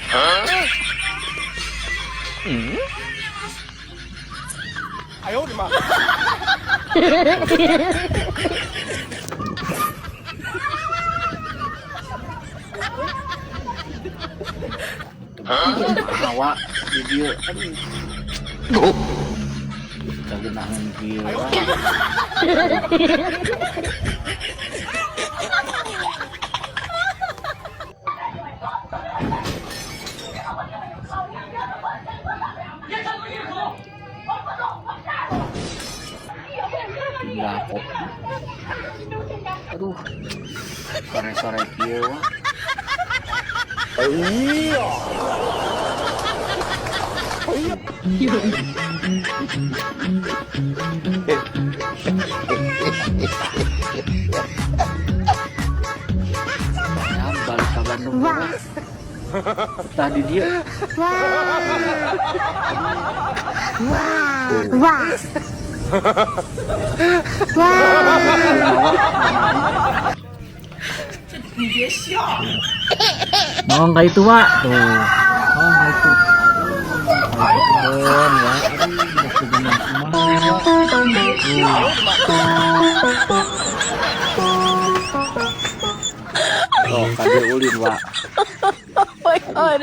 哎呦我的妈！ Awak video kegenangan video tinggal kok. Aduh, sore-sore kieu. Iya. Balik ke Bandung. Tadi dia. Mau nggak itu Wak? Tuh. Mau nggak itu? Keren ya. Oh, kade ulin Wak. Oh my god.